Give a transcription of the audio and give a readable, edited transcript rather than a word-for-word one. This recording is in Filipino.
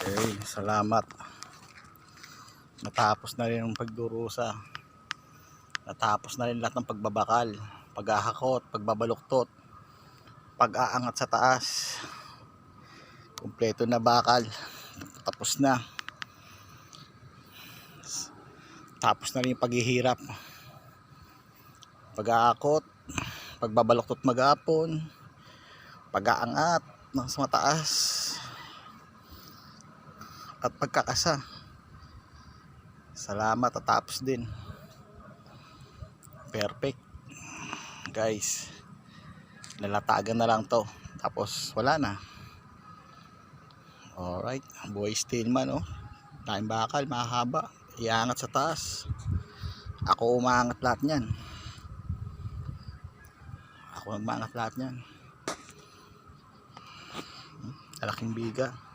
Okay, salamat. Natapos na rin ang pagdurusa. Natapos na rin lahat ng pagbabakal, paghahakot, pagbabaluktot, pag-aangat sa taas. Kumpleto na bakal. Tapos na. Tapos na rin yung paghihirap. Pag-aakot, pagbabaluktot maghapon, pag-aangat sa mataas, at pagkakasa. Salamat, tatapos din. Perfect. Guys, lalatagan na lang to. Tapos wala na. Alright, boy Stillman, oh. Tayong bakal, mahaba. Iangat sa taas. Ako umaangat lahat niyan. Ako umaangat lahat niyan. Malaking biga.